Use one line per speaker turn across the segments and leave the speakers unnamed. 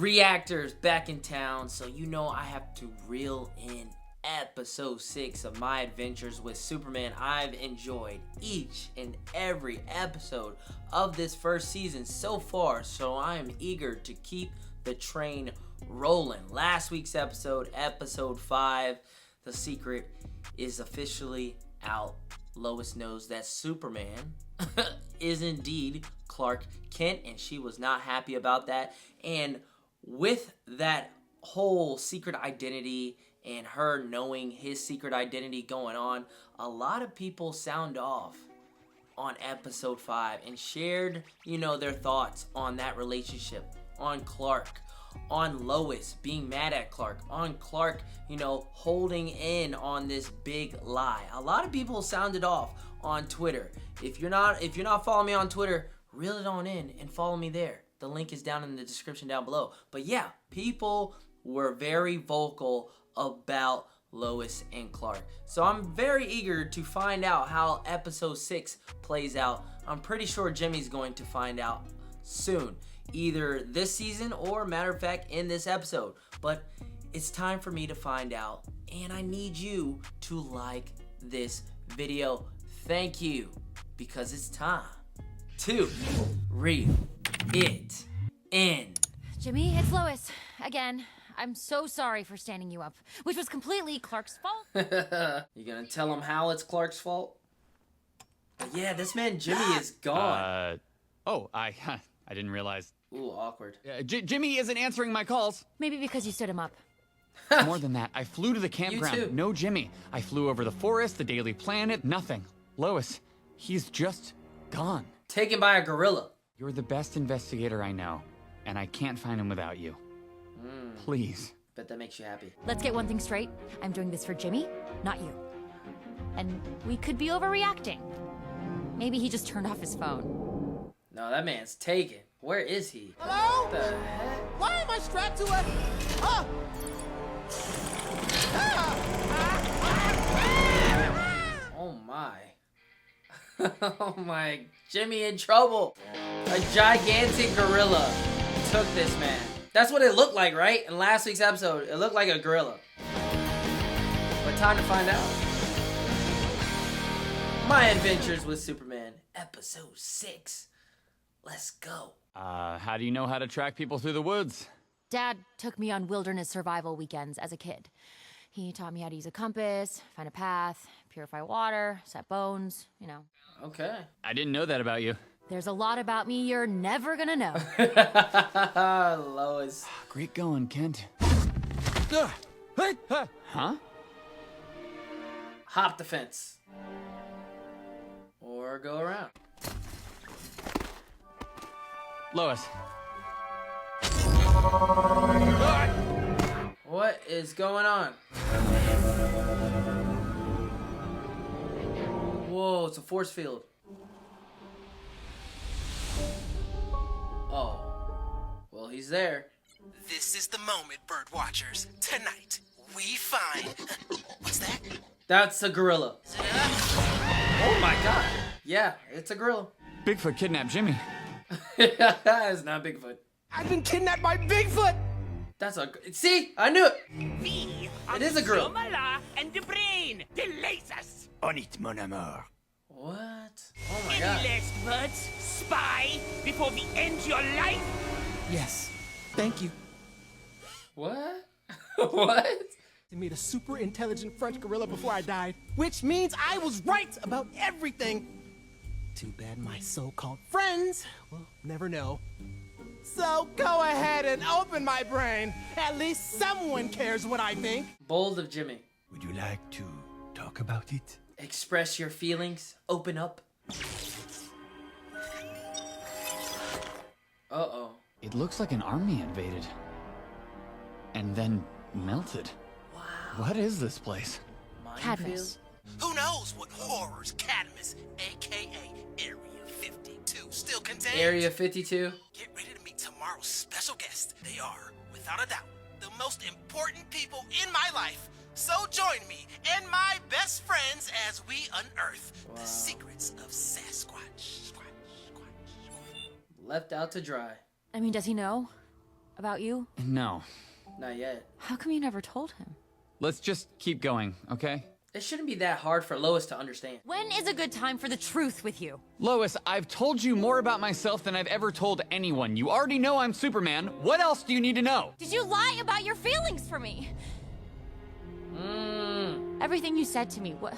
reactors back in town, so you know I have to reel in episode 6 of my adventures with Superman. I've enjoyed each and every episode of this first season so far, so I am eager to keep the train rolling. Last week's episode 5, the secret is officially out. Lois knows that Superman is indeed Clark Kent, and she was not happy about that. And with that whole secret identity and her knowing his secret identity going on, a lot of people sound off on episode 5 and shared, their thoughts on that relationship, on Clark, on Lois being mad at Clark, on Clark, holding in on this big lie. A lot of people sounded off on Twitter. If you're not following me on Twitter, reel it on in and follow me there. The link is down in the description down below. But yeah, people were very vocal about Lois and Clark. So I'm very eager to find out how episode 6 plays out. I'm pretty sure Jimmy's going to find out soon, either this season or, matter of fact, in this episode. But it's time for me to find out, and I need you to like this video. Thank you, because it's time to reel it in.
Jimmy, it's Lois again. I'm so sorry for standing you up, which was completely Clark's fault.
You gonna tell him how it's Clark's fault? But yeah, this man Jimmy is gone.
I didn't realize.
Ooh, awkward.
Jimmy isn't answering my calls.
Maybe because you stood him up.
More than that, I flew to the campground.
You too.
No Jimmy. I flew over the forest, the Daily Planet, nothing. Lois, he's just gone.
Taken by a gorilla.
You're the best investigator I know, and I can't find him without you. Please.
Bet that makes you happy.
Let's get one thing straight. I'm doing this for Jimmy, not you. And we could be overreacting. Maybe he just turned off his phone.
No, that man's taken. Where is he?
Hello?
What the heck?
Why am I strapped to a... Oh!
Oh my. Oh my. Jimmy in trouble. A gigantic gorilla took this man. That's what it looked like, right? In last week's episode, it looked like a gorilla. But time to find out. My Adventures with Superman, episode 6. Let's go.
How do you know how to track people through the woods?
Dad took me on wilderness survival weekends as a kid. He taught me how to use a compass, find a path, purify water, set bones,
Okay.
I didn't know that about you.
There's a lot about me you're never gonna know.
Lois.
Great going, Kent. Huh?
Hop the fence. Or go around.
Lois.
What is going on? Whoa, it's a force field. Oh. Well, he's there.
This is the moment, bird watchers. Tonight, we find... What's that?
That's a gorilla.
Is it enough?
Oh my god. Yeah, it's a gorilla.
Bigfoot kidnapped Jimmy.
It's not Bigfoot.
I've been kidnapped by Bigfoot!
That's a... See? I knew it.
It
is a gorilla.
And the brain, the lasers.
On it, mon amour.
What? Oh my
Any
god.
last words, spy, before we end your life?
Yes. Thank you.
What? What?
I made a super intelligent French gorilla before I died, which means I was right about everything. Too bad my so-called friends will never know. So go ahead and open my brain. At least someone cares what I think.
Bold of Jimmy.
Would you like to talk about it?
Express your feelings. Open up. Uh-oh.
It looks like an army invaded. And then melted.
Wow.
What is this place?
Cadmus.
Who knows what horrors Cadmus, aka Area 52, still contains?
Area 52.
Get ready to meet tomorrow's special guest. They are, without a doubt, the most important people in my life. So join me and my best friends as we unearth the secrets of Sasquatch.
Left out to dry.
I mean, does he know about you?
No.
Not yet.
How come you never told him?
Let's just keep going, okay?
It shouldn't be that hard for Lois to understand.
When is a good time for the truth with you?
Lois, I've told you more about myself than I've ever told anyone. You already know I'm Superman. What else do you need to know?
Did you lie about your feelings for me? Everything you said to me, what?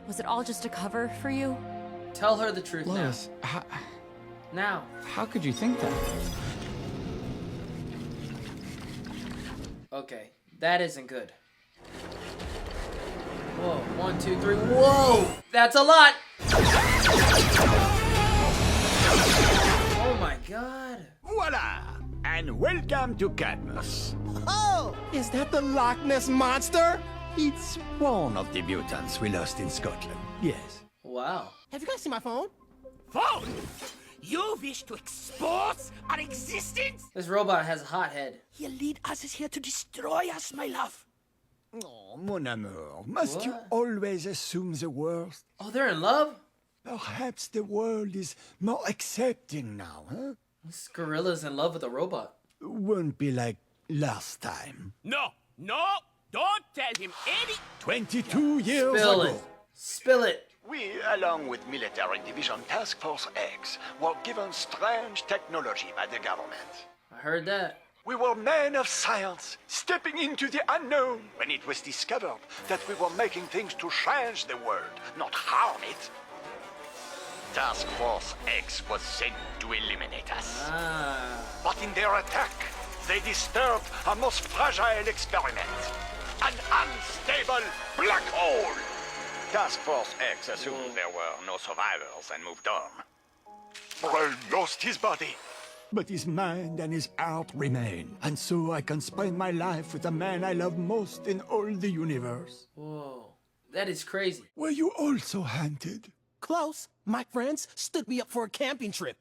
Was it all just a cover for you?
Tell her the truth
Lois,
now.
how could you think that?
Okay, that isn't good. Whoa, 1, 2, 3. Whoa! That's a lot! Oh my god.
Voila! And welcome to Cadmus.
Oh, is that the Loch Ness Monster?
It's one of the mutants we lost in Scotland. Yes.
Wow.
Have you guys seen my phone?
Phone? You wish to expose our existence?
This robot has a hot head.
Your lead us is here to destroy us, my love.
Oh, mon amour, must you
What?
always assume the worst?
Oh, they're in love?
Perhaps the world is more accepting now, huh?
This gorilla's in love with a robot.
Won't be like last time.
No, don't tell him any...
22 years
Spill
ago.
it. Spill it.
We, along with Military Division Task Force X, were given strange technology by the government.
I heard that.
We were men of science, stepping into the unknown when it was discovered that we were making things to change the world, not harm it. Task Force X was sent to eliminate us.
Ah.
But in their attack, they disturbed our most fragile experiment, an unstable black hole. Task Force X assumed there were no survivors and moved on. Burrell lost his body, but his mind and his heart remain. And so I can spend my life with the man I love most in all the universe.
Whoa. That is crazy.
Were you also hunted?
Close. My friends stood me up for a camping trip.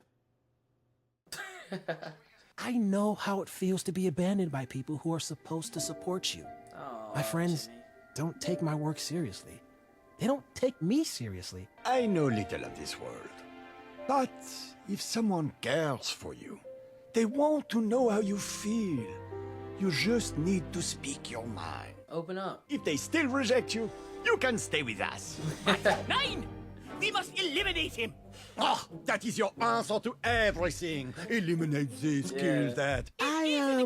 I know how it feels to be abandoned by people who are supposed to support you.
Oh,
My friends
Jimmy.
don't take my work seriously. They don't take me seriously.
I know little of this world. But if someone cares for you, they want to know how you feel. You just need to speak your mind.
Open up.
If they still reject you, you can stay with us.
9! We must eliminate him.
Oh, that is your answer to everything. Eliminate this, kill that.
I,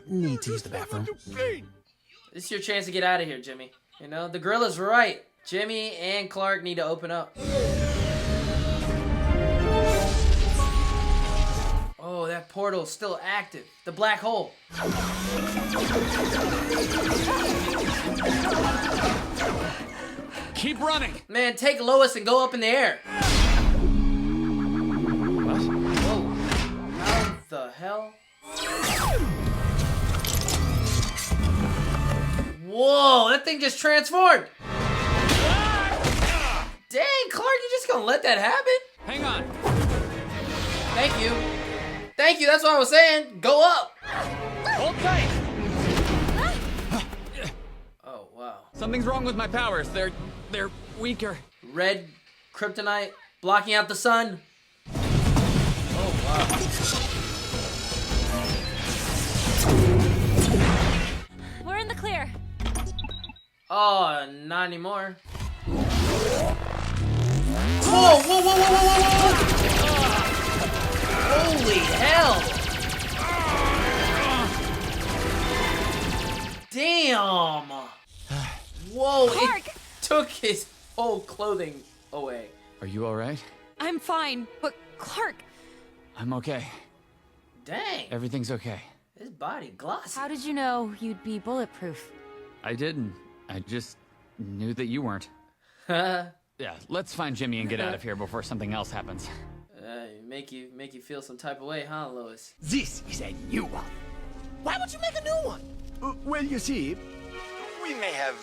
need to use the bathroom.
This is your chance to get out of here, Jimmy. You know, the gorilla's right. Jimmy and Clark need to open up. Oh, that portal's still active. The black hole.
Keep running!
Man, take Lois and go up in the air.
What?
Whoa. How the hell? Whoa, that thing just transformed. Dang, Clark, you just gonna let that happen?
Hang on.
Thank you. Thank you, that's what I was saying. Go up.
Hold tight!
Oh, wow.
Something's wrong with my powers. They're weaker.
Red kryptonite blocking out the sun. Oh, wow.
We're in the clear.
Oh, not anymore. Whoa, whoa, whoa, whoa, whoa, whoa, whoa! Holy hell! Damn! Whoa,
Clark!
it took his whole clothing away.
Are you alright?
I'm fine, but Clark,
I'm okay.
Dang,
Everything's okay.
his body glossy.
how did you know you'd be bulletproof?
I didn't. I just knew that you weren't.
Yeah,
Yeah, let's find Jimmy and get out of here before something else happens.
make you feel some type of way, huh, Lois?
This is a new one.
Why would you make a new one?
Well, you see, we may have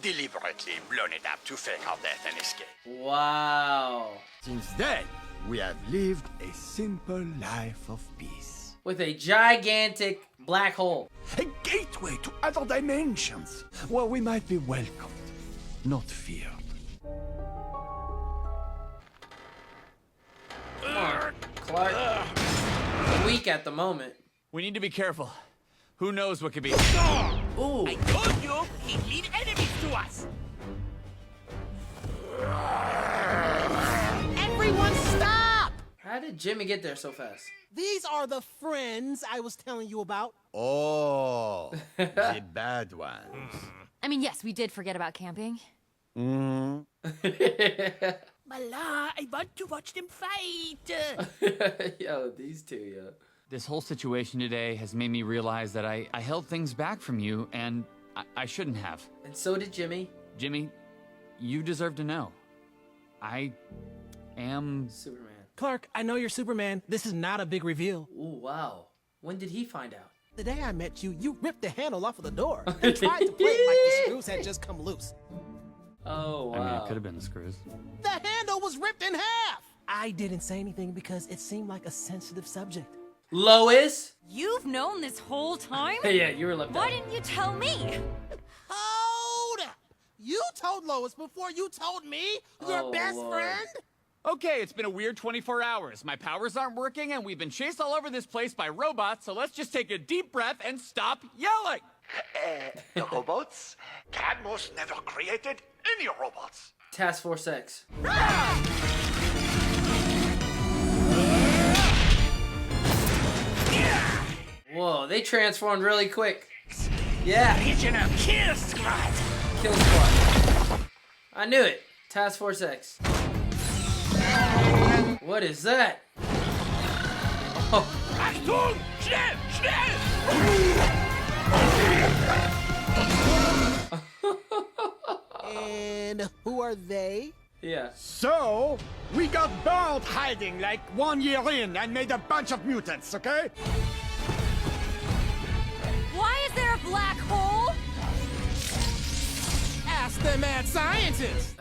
deliberately blown it up to fake our death and escape.
Wow.
Since then, we have lived a simple life of peace.
With a gigantic black hole.
A gateway to other dimensions, where we might be welcomed, not feared.
Come on, Clark. weak at the moment.
We need to be careful. Who knows what could be?
Ooh.
I told you he'd lead enemies to us.
Everyone stop!
How did Jimmy get there so fast?
These are the friends I was telling you about.
Oh, the bad ones.
I mean, yes, we did forget about camping.
Mala, I want to watch them fight.
Yo, these two, yo.
This whole situation today has made me realize that I held things back from you, and I shouldn't have.
And so did Jimmy.
Jimmy, you deserve to know. I am...
Superman.
Clark, I know you're Superman. This is not a big reveal.
Ooh, wow. When did he find out?
The day I met you, you ripped the handle off of the door and tried to play it like the screws had just come loose.
Oh, wow.
I mean, it could have been the screws.
The handle was ripped in half! I didn't say anything because it seemed like a sensitive subject.
Lois?
You've known this whole time?
Yeah, you were left
Why
out.
didn't you tell me?
Hold up! You told Lois before you told me, your
Oh,
best
Lord.
friend?
Okay, it's been a weird 24 hours. My powers aren't working, and we've been chased all over this place by robots, so let's just take a deep breath and stop yelling!
The robots? Cadmus never created any robots.
Task Force X. Whoa, they transformed really quick. Yeah,
Regional kill squad.
Kill Squad. I knew it. Task Force X. What is that? Oh,
Achtung! Schnell! Schnell!
And who are they?
yeah.
So, we got bored hiding like 1 year in and made a bunch of mutants, okay?
Why is there a black hole?
Ask the mad scientist!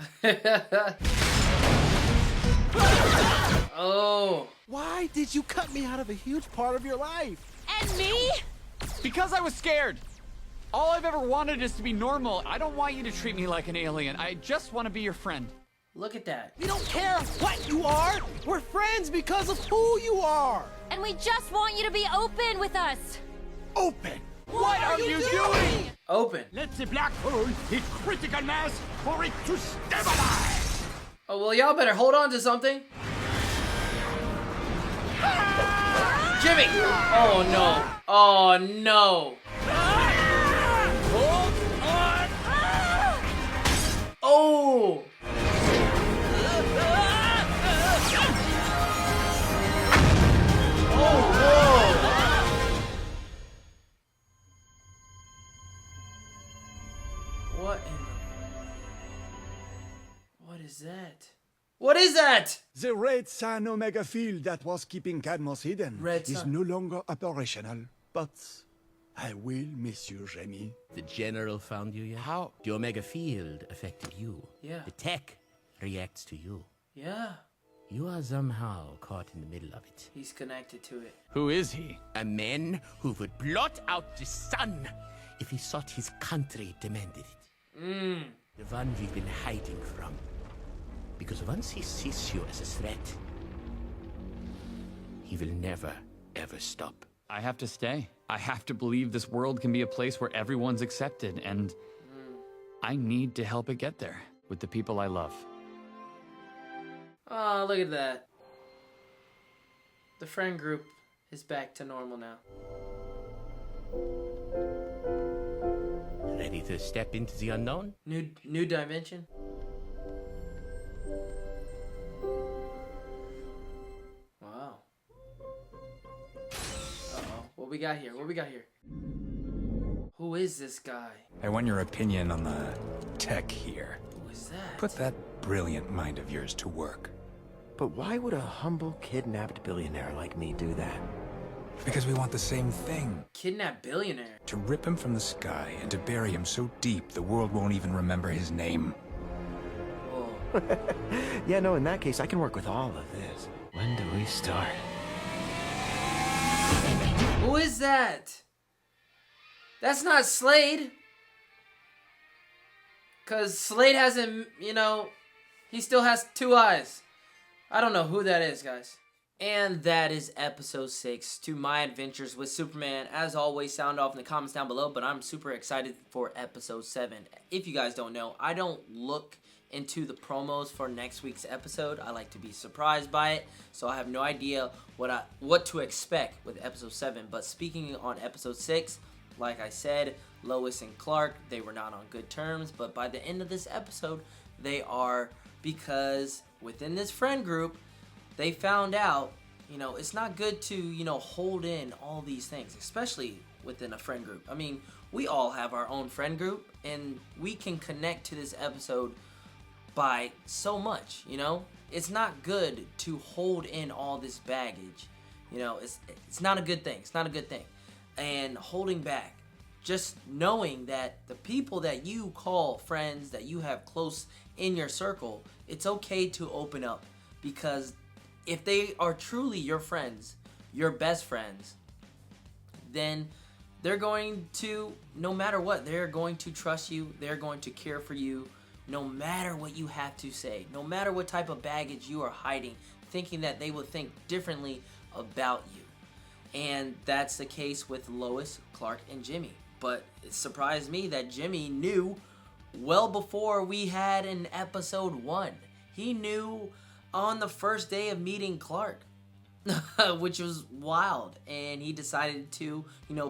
Oh.
Why did you cut me out of a huge part of your life?
And me?
Because I was scared. All I've ever wanted is to be normal. I don't want you to treat me like an alien. I just want to be your friend.
Look at that.
We don't care what you are! We're friends because of who you are!
And we just want you to be open with us.
Open!
What are you doing?
Open.
Let the black hole hit critical mass for it to stabilize.
Oh, well, y'all better hold on to something. Jimmy! Oh, no. Oh, no.
Hold on.
Oh! Oh, whoa! What in the... What is that? What is that?
The Red Sun Omega field that was keeping Cadmus hidden
Red
is
Sun.
no longer operational, but I will miss you, Jamie.
The General found you yet?
How?
The Omega field affected you.
Yeah.
The tech reacts to you.
Yeah.
You are somehow caught in the middle of it.
He's connected to it.
Who is he?
A man who would blot out the sun if he thought his country demanded it. The one we've been hiding from. Because once he sees you as a threat, he will never, ever stop.
I have to stay. I have to believe this world can be a place where everyone's accepted, and I need to help it get there with the people I love.
Oh, look at that. The friend group is back to normal now.
Ready to step into the unknown?
New dimension. Wow. Uh-oh. What we got here? What we got here? Who is this guy?
I want your opinion on the tech here.
Who is that?
Put that brilliant mind of yours to work.
But why would a humble, kidnapped billionaire like me do that?
Because we want the same thing.
Kidnapped billionaire.
To rip him from the sky and to bury him so deep the world won't even remember his name.
Whoa.
Yeah, no, in that case, I can work with all of this. When do we start?
Who is that? That's not Slade. Because Slade hasn't, he still has 2 eyes. I don't know who that is, guys. And that is episode 6 to My Adventures with Superman. As always, sound off in the comments down below, but I'm super excited for episode 7. If you guys don't know, I don't look into the promos for next week's episode. I like to be surprised by it, so I have no idea what to expect with episode 7. But speaking on episode 6, like I said, Lois and Clark, they were not on good terms, but by the end of this episode, they are, because within this friend group, they found out, it's not good to, hold in all these things, especially within a friend group. I mean, we all have our own friend group, and we can connect to this episode by so much, It's not good to hold in all this baggage. It's not a good thing. It's not a good thing. And holding back, just knowing that the people that you call friends, that you have close in your circle, it's okay to open up, because if they are truly your friends, your best friends, then they're going to, no matter what, they're going to trust you, they're going to care for you, no matter what you have to say, no matter what type of baggage you are hiding, thinking that they will think differently about you. And that's the case with Lois, Clark, and Jimmy. But it surprised me that Jimmy knew well before we had in episode 1. He knew on the first day of meeting Clark, which was wild. And he decided to,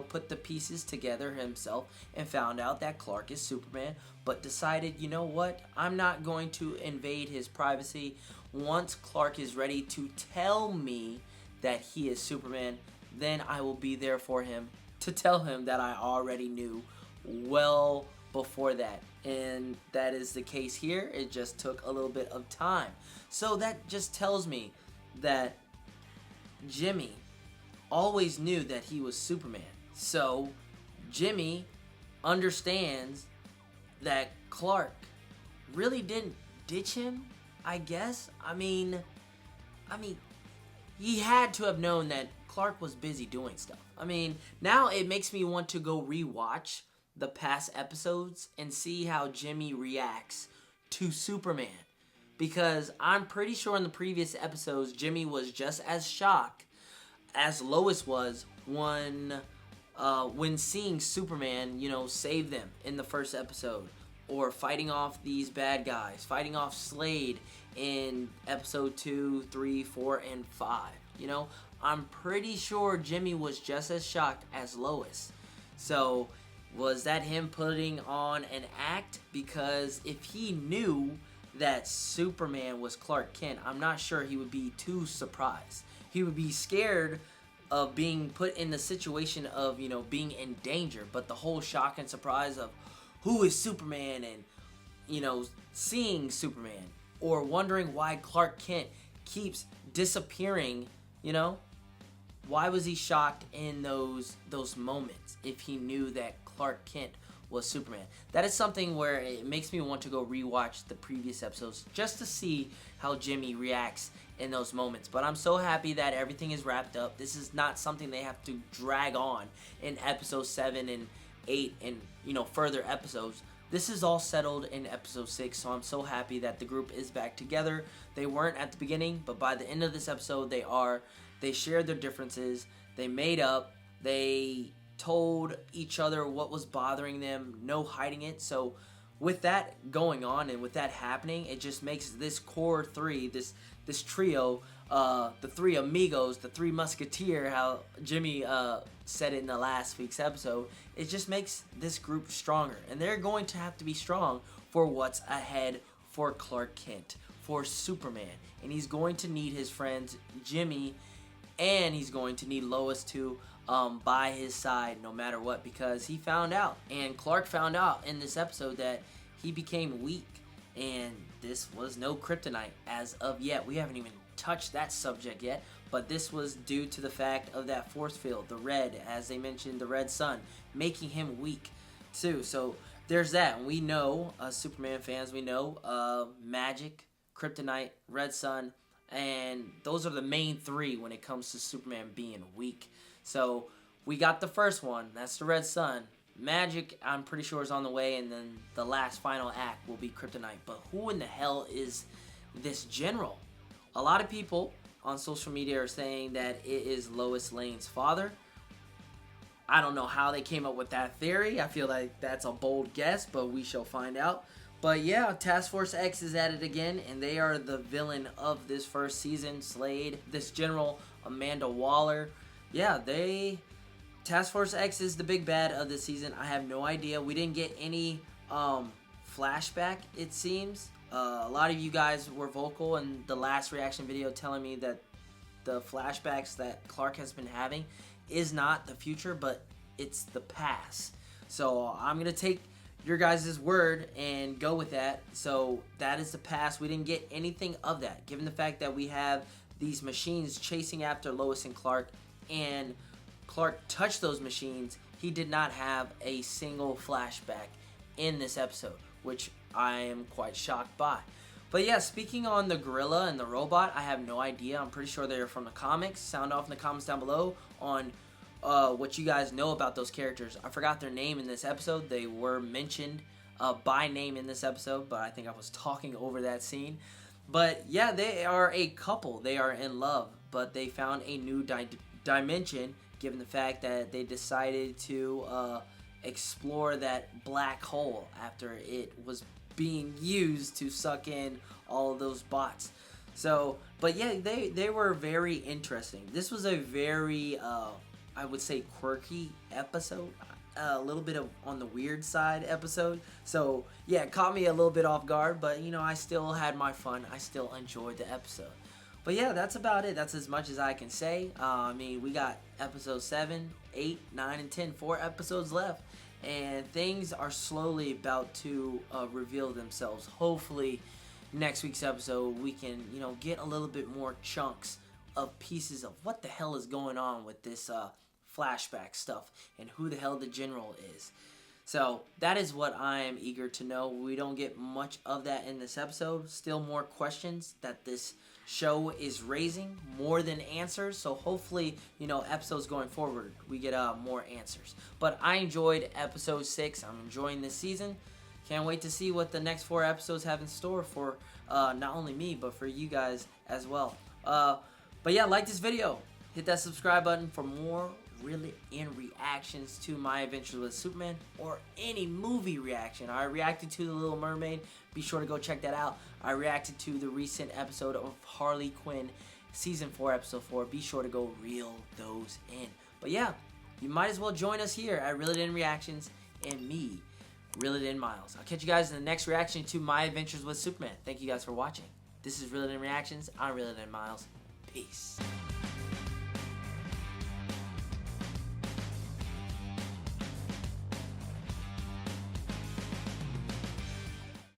put the pieces together himself and found out that Clark is Superman, but decided, you know what, I'm not going to invade his privacy. Once Clark is ready to tell me that he is Superman, then I will be there for him to tell him that I already knew well before that. And that is the case here. It just took a little bit of time. So that just tells me that Jimmy always knew that he was Superman. So Jimmy understands that Clark really didn't ditch him, I guess. I mean, he had to have known that Clark was busy doing stuff. I mean, now it makes me want to go rewatch the past episodes and see how Jimmy reacts to Superman. Because I'm pretty sure in the previous episodes, Jimmy was just as shocked as Lois was when seeing Superman, save them in the first episode. Or fighting off these bad guys. Fighting off Slade in episode 2, 3, 4, and 5. I'm pretty sure Jimmy was just as shocked as Lois. So, was that him putting on an act? Because if he knew that Superman was Clark Kent, I'm not sure he would be too surprised. He would be scared of being put in the situation of, being in danger. But the whole shock and surprise of who is Superman and, seeing Superman or wondering why Clark Kent keeps disappearing, why was he shocked in those moments if he knew that Clark Kent was Superman? That is something where it makes me want to go rewatch the previous episodes just to see how Jimmy reacts in those moments. But I'm so happy that everything is wrapped up. This is not something they have to drag on in episode 7 and 8 and, further episodes. This is all settled in episode 6, so I'm so happy that the group is back together. They weren't at the beginning, but by the end of this episode, they are. They shared their differences. They made up. They told each other what was bothering them. No hiding it. So with that going on and with that happening, it just makes this core 3, this trio, the 3 amigos, the 3 musketeer, how Jimmy said it in the last week's episode, it just makes this group stronger. And they're going to have to be strong for what's ahead for Clark Kent, for Superman. And he's going to need his friends Jimmy, and he's going to need Lois too, by his side no matter what, because he found out, and Clark found out in this episode, that he became weak, and this was no kryptonite as of yet. We haven't even touched that subject yet, but this was due to the fact of that force field, the red, as they mentioned, the red sun, making him weak too. So there's that. And we know, Superman fans, we know magic, kryptonite, red sun, and those are the main 3 when it comes to Superman being weak. So we got the first one, that's the red sun. Magic, I'm pretty sure, is on the way, and then the last final act will be kryptonite. But who in the hell is this general? A lot of people on social media are saying that it is Lois Lane's father. I don't know how they came up with that theory. I feel like that's a bold guess, but we shall find out. But yeah, Task Force X is at it again, and they are the villain of this first season. Slade, this General Amanda Waller. Yeah, Task Force X is the big bad of the season. I have no idea. We didn't get any flashback, it seems. A lot of you guys were vocal in the last reaction video telling me that the flashbacks that Clark has been having is not the future, but it's the past. So I'm going to take your guys' word and go with that. So that is the past. We didn't get anything of that, given the fact that we have these machines chasing after Lois and Clark, and Clark touched those machines. He did not have a single flashback in this episode, which I am quite shocked by. But yeah, speaking on the gorilla and the robot, I have no idea. I'm pretty sure they're from the comics. Sound off in the comments down below on what you guys know about those characters. I forgot their name in this episode. They were mentioned by name in this episode, but I think I was talking over that scene. But yeah, they are a couple. They are in love, but they found a new dimension, given the fact that they decided to explore that black hole after it was being used to suck in all of those bots. So, but yeah, they were very interesting. This was a very, I would say, quirky episode. A little bit of on the weird side episode. So yeah, it caught me a little bit off guard, but you know, I still had my fun. I still enjoyed the episode. But yeah, that's about it. That's as much as I can say. I mean, we got episode 7, 8, 9, and 10. 4 episodes left. And things are slowly about to reveal themselves. Hopefully, next week's episode, we can, you know, get a little bit more chunks of pieces of what the hell is going on with this flashback stuff and who the hell the general is. So that is what I am eager to know. We don't get much of that in this episode. Still more questions that this show is raising more than answers. So hopefully, you know, episodes going forward, we get more answers. But I enjoyed episode 6. I'm enjoying this season. Can't wait to see what the next 4 episodes have in store for not only me, but for you guys as well. But yeah, like this video. Hit that subscribe button for more really in reactions to My Adventures with Superman or any movie reaction. I reacted to The Little Mermaid. Be sure to go check that out. I reacted to the recent episode of Harley Quinn season 4 episode 4. Be sure to go reel those in. But yeah, you might as well join us here at Reel It In Reactions and me, Reel It In Miles. I'll catch you guys in the next reaction to My Adventures with Superman. Thank you guys for watching. This is Reel It In Reactions. I'm Reel It In Miles. Peace.